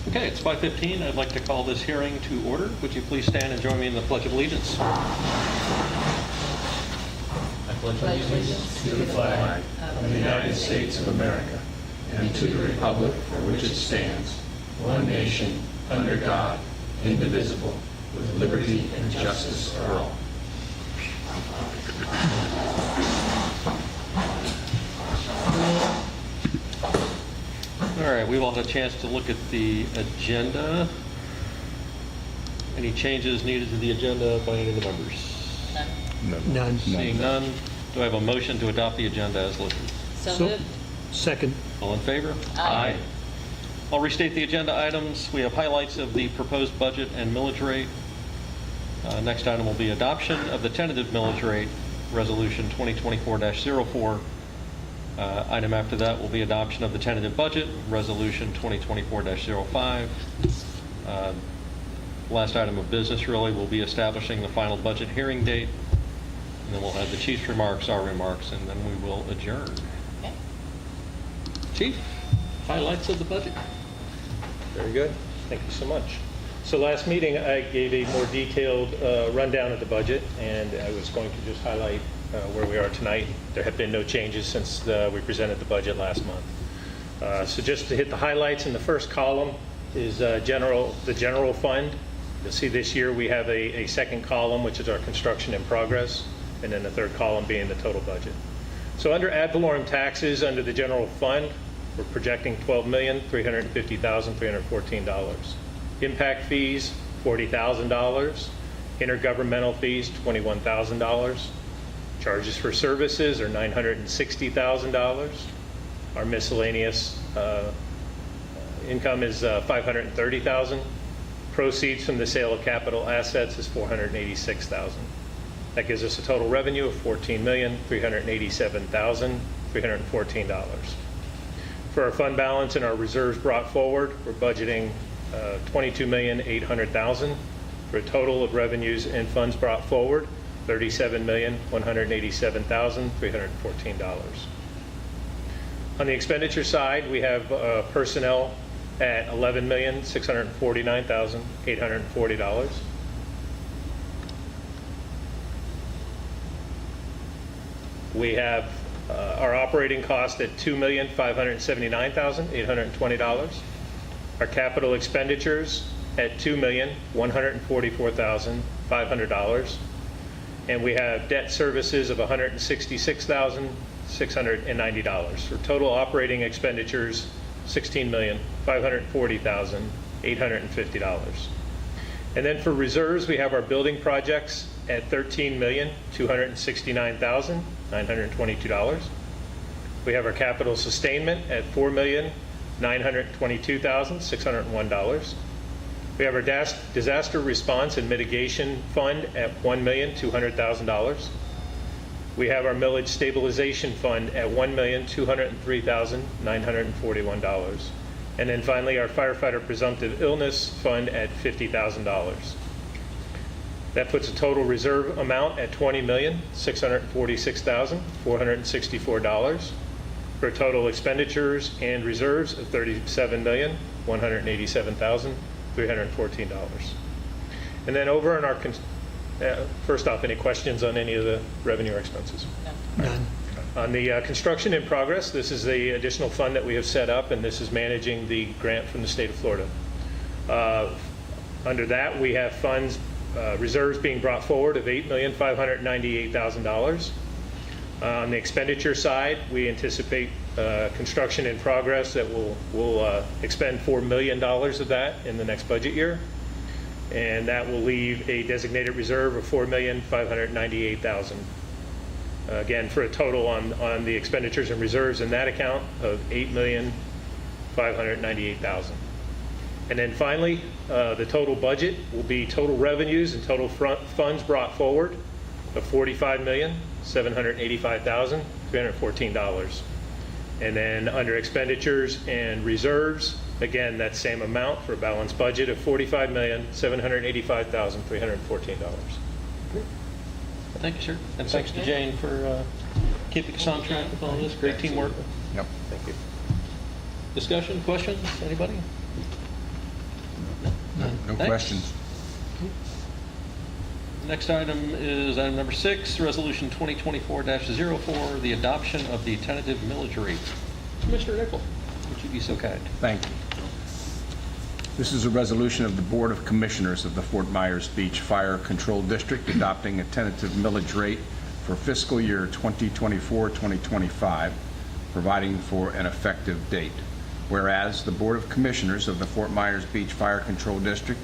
Okay, it's 5:15. I'd like to call this hearing to order. Would you please stand and join me in the Pledge of Allegiance? I pledge allegiance to the flag of the United States of America and to the republic for which it stands, one nation, under God, indivisible, with liberty and justice for all. All right, we've all had a chance to look at the agenda. Any changes needed to the agenda by any of the members? None. Seeing none, do I have a motion to adopt the agenda as listed? So moved. Second. All in favor? Aye. I'll restate the agenda items. We have highlights of the proposed budget and millage rate. Next item will be adoption of the tentative millage rate, Resolution 2024-04. Item after that will be adoption of the tentative budget, Resolution 2024-05. Last item of business really will be establishing the final budget hearing date. And then we'll have the chief's remarks, our remarks, and then we will adjourn. Okay. Chief, highlights of the budget. Very good. Thank you so much. So last meeting, I gave a more detailed rundown of the budget, and I was going to just highlight where we are tonight. There have been no changes since we presented the budget last month. So just to hit the highlights, in the first column is the general fund. You'll see this year we have a second column, which is our construction in progress, and then the third column being the total budget. So under ad valorem taxes, under the general fund, we're projecting $12,350,314. Impact fees, $40,000. Intergovernmental fees, $21,000. Charges for services are $960,000. Our miscellaneous income is $530,000. Proceeds from the sale of capital assets is $486,000. That gives us a total revenue of $14,387,314. For our fund balance and our reserves brought forward, we're budgeting $22,800,000 for a total of revenues and funds brought forward $37,187,314. On the expenditure side, we have personnel at $11,649,840. We have our operating cost at $2,579,820. Our capital expenditures at $2,144,500. And we have debt services of $166,690. For total operating expenditures, $16,540,850. And then for reserves, we have our building projects at $13,269,922. We have our capital sustainment at $4,922,601. We have our disaster response and mitigation fund at $1,200,000. We have our millage stabilization fund at $1,203,941. And then finally, our firefighter presumptive illness fund at $50,000. That puts a total reserve amount at $20,646,464 for total expenditures and reserves of $37,187,314. And then over in our, first off, any questions on any of the revenue or expenses? No. None. On the construction in progress, this is the additional fund that we have set up, and this is managing the grant from the state of Florida. Under that, we have funds, reserves being brought forward of $8,598,000. On the expenditure side, we anticipate construction in progress that will expend $4 million of that in the next budget year. And that will leave a designated reserve of $4,598,000. Again, for a total on the expenditures and reserves in that account of $8,598,000. And then finally, the total budget will be total revenues and total funds brought forward of $45,785,314. And then under expenditures and reserves, again, that same amount for a balanced budget of $45,785,314. Thank you, sir. And thanks to Jane for keeping us on track with all this. Great teamwork. Yep. Thank you. Discussion, questions, anybody? No Thanks. questions. Next item is item number 6, Resolution 2024-04, the adoption of the tentative millage rate. Commissioner Nickel, would you be so kind? Thank you. This is a resolution of the Board of Commissioners of the Fort Myers Beach Fire Control District adopting a tentative millage rate for fiscal year 2024-2025, providing for an effective date. Whereas the Board of Commissioners of the Fort Myers Beach Fire Control District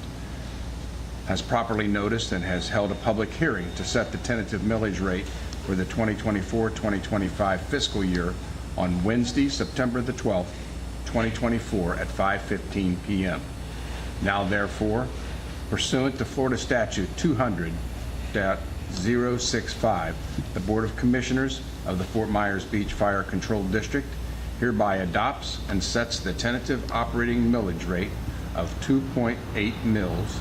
has properly noticed and has held a public hearing to set the tentative millage rate for the 2024-2025 fiscal year on Wednesday, September the 12th, 2024 at 5:15 p.m. Now therefore, pursuant to Florida Statute 200.065, the Board of Commissioners of the Fort Myers Beach Fire Control District hereby adopts and sets the tentative operating millage rate of 2.8 mils,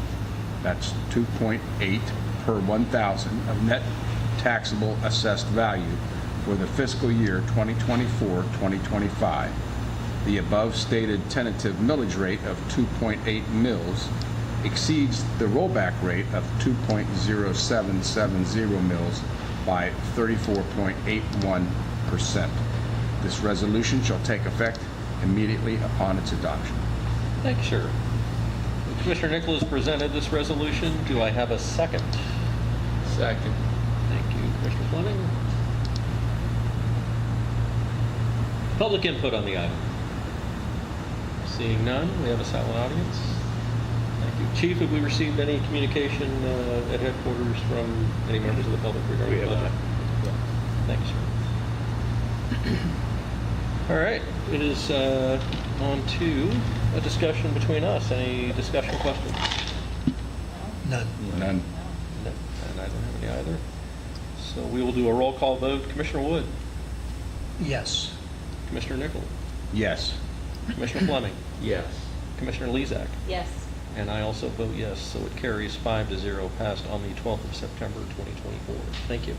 that's 2.8 per 1,000 of net taxable assessed value for the fiscal year 2024-2025. The above stated tentative millage rate of 2.8 mils exceeds the rollback rate of 2.0770 mils by 34.81%. This resolution shall take effect immediately upon its adoption. Thank you, sir. Commissioner Nickel has presented this resolution. Do I have a second? Second. Thank you, Commissioner Fleming. Public input on the item. Seeing none, we have a silent audience. Thank you. Chief, have we received any communication at headquarters from any members of the public regarding We the have budget? not. Thank you, sir. All right, it is on to a discussion between us. Any discussion questions? None. No, and I don't have any either. So we will do a roll call vote. Commissioner Wood, Yes. Commissioner Nickel, Yes. Commissioner Fleming, Yes. Commissioner Lezak, Yes. and I also vote yes, so it carries 5-0, passed on the 12th of September, 2024. Thank you.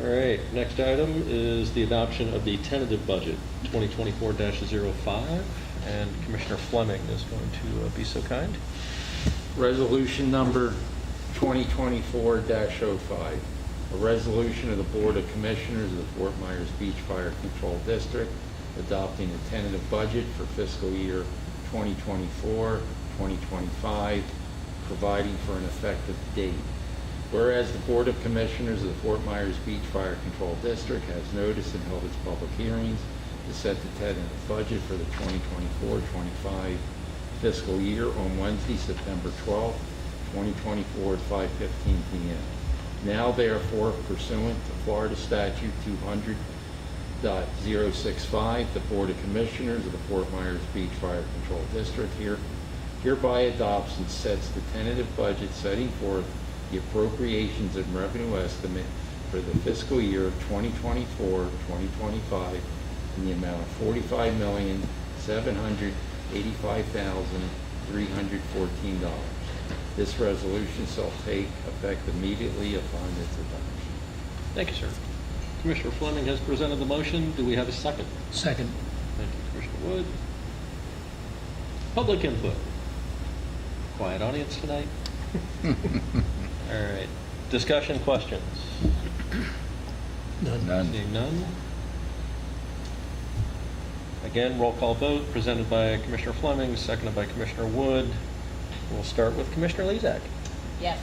All right, next item is the adoption of the tentative budget, 2024-05, and Commissioner Fleming is going to be so kind. Resolution number 2024-05, a resolution of the Board of Commissioners of the Fort Myers Beach Fire Control District adopting a tentative budget for fiscal year 2024-2025, providing for an effective date. Whereas the Board of Commissioners of the Fort Myers Beach Fire Control District has noticed and held its public hearings to set the tentative budget for the 2024-25 fiscal year on Wednesday, September 12th, 2024 at 5:15 p.m. Now therefore, pursuant to Florida Statute 200.065, the Board of Commissioners of the Fort Myers Beach Fire Control District hereby adopts and sets the tentative budget setting forth the appropriations and revenue estimate for the fiscal year 2024-2025 in the amount of $45,785,314. This resolution shall take effect immediately upon its adoption. Thank you, sir. Commissioner Fleming has presented the motion. Do we have a second? Second. Thank you, Commissioner Wood. Public input. Quiet audience tonight. All right. Discussion, questions? None. Seeing none. Again, roll call vote presented by Commissioner Fleming, seconded by Commissioner Wood. We'll start with Commissioner Lezak. Yes.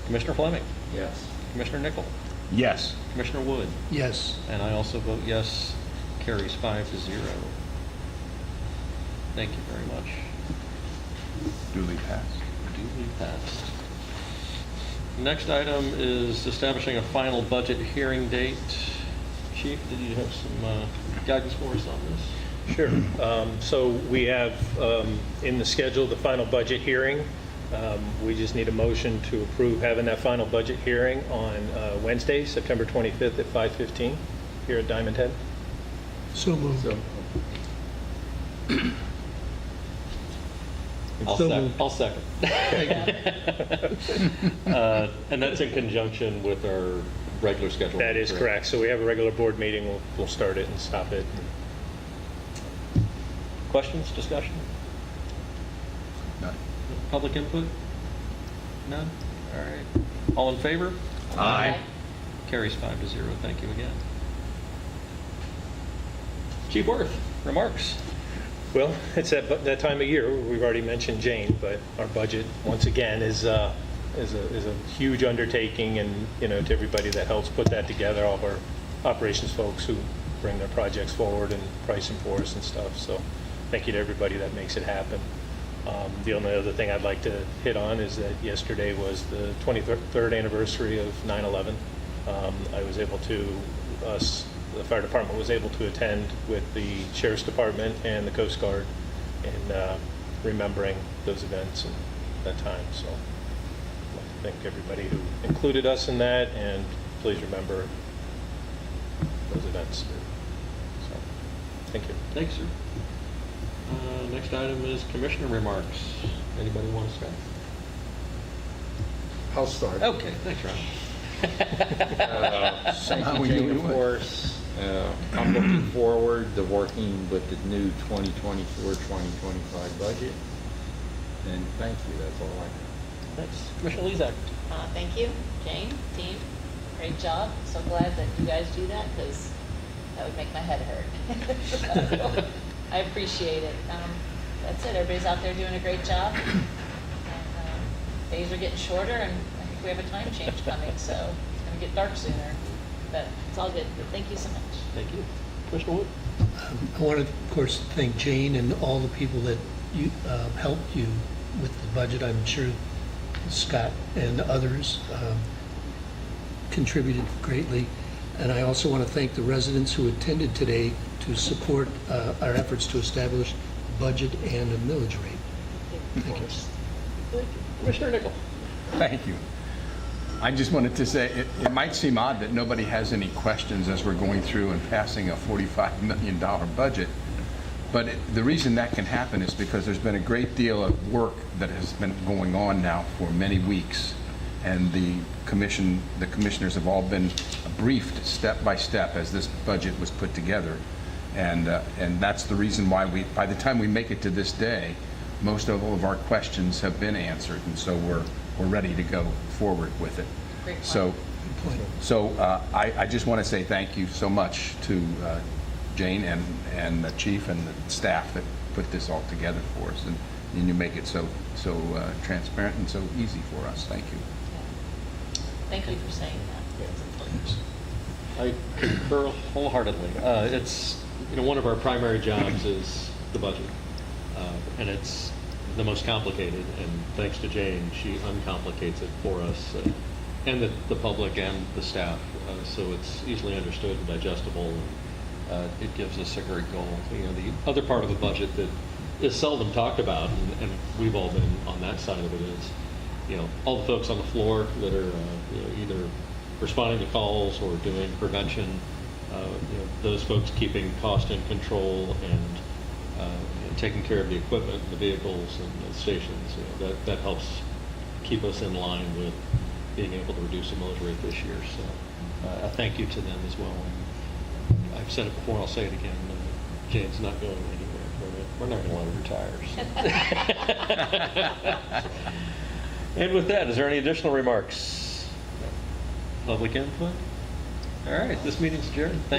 Commissioner Fleming. Yes. Commissioner Nickel. Yes. Commissioner Wood. Yes. And I also vote yes. Carries 5-0. Thank you very much. Duly passed. Duly passed. Next item is establishing a final budget hearing date. Chief, did you have some guidance for us on this? Sure. So we have in the schedule the final budget hearing. We just need a motion to approve having that final budget hearing on Wednesday, September 25th at 5:15 here at Diamond Head. So moved. So, I'll second. And that's in conjunction with our regular schedule. That is correct. So we have a regular board meeting. We'll start it and stop it. Questions, discussion? None. Public input? None? All right. All in favor? Aye. Carries 5-0. Thank you again. Chief Worth, remarks? Well, it's that time of year. We've already mentioned Jane, but our budget, once again, is a huge undertaking, and, you know, to everybody that helps put that together, all of our operations folks who bring their projects forward and price them for us and stuff. So thank you to everybody that makes it happen. The only other thing I'd like to hit on is that yesterday was the 23rd anniversary of 9/11. I was able to, the fire department was able to attend with the sheriff's department and the Coast Guard in remembering those events and that time. So I'd like to thank everybody who included us in that, and please remember those events. So, thank you. Thanks, sir. Next item is commissioner remarks. Anybody want to start? I'll start. Okay, thanks, Ron. Somehow Thank we you, knew Jane, it of would. course. I'm looking forward to working with the new 2024-2025 budget. And thank you, that's all I have. Thanks. Commissioner Lezak. Thank you, Jane, team. Great job. So glad that you guys do that, because that would make my head hurt. So, I appreciate it. That's it. Everybody's out there doing a great job. And days are getting shorter, and I think we have a time change coming, so it's going to get dark sooner. But it's all good. But thank you so much. Thank you. Commissioner Wood. I want to, of course, thank Jane and all the people that you helped you with the budget. I'm sure Scott and others contributed greatly. And I also want to thank the residents who attended today to support our efforts to establish a budget and a millage rate. Thank you. Thank you. Commissioner Nickel. Thank you. I just wanted to say, it might seem odd that nobody has any questions as we're going through and passing a $45 million budget, but the reason that can happen is because there's been a great deal of work that has been going on now for many weeks, and the commissioners have all been briefed step by step as this budget was put together, and that's the reason why by the time we make it to this day, most of all of our questions have been answered, and so we're ready to go forward with it. Great point. So I just want to say thank you so much to Jane and the chief and the staff that put this all together for us, and you make it so transparent and so easy for us. Thank you. Yeah. Thank you for saying that. It's important. I concur wholeheartedly. It's, one of our primary jobs is the budget, and it's the most complicated, and thanks to Jane, she uncomplicates it for us, and the public and the staff, so it's easily understood and digestible, and it gives us a great goal. The other part of the budget that is seldom talked about, and we've all been on that side of it, is all the folks on the floor that are either responding to calls or doing prevention, those folks keeping cost in control and taking care of the equipment, the vehicles, and the stations. That helps keep us in line with being able to reduce the millage rate this year. So a thank you to them as well. And I've said it before, I'll say it again. Jane's not going anywhere. We're not going to let her retire. So. And with that, is there any additional remarks? Public input? All right, this meeting's adjourned. Thank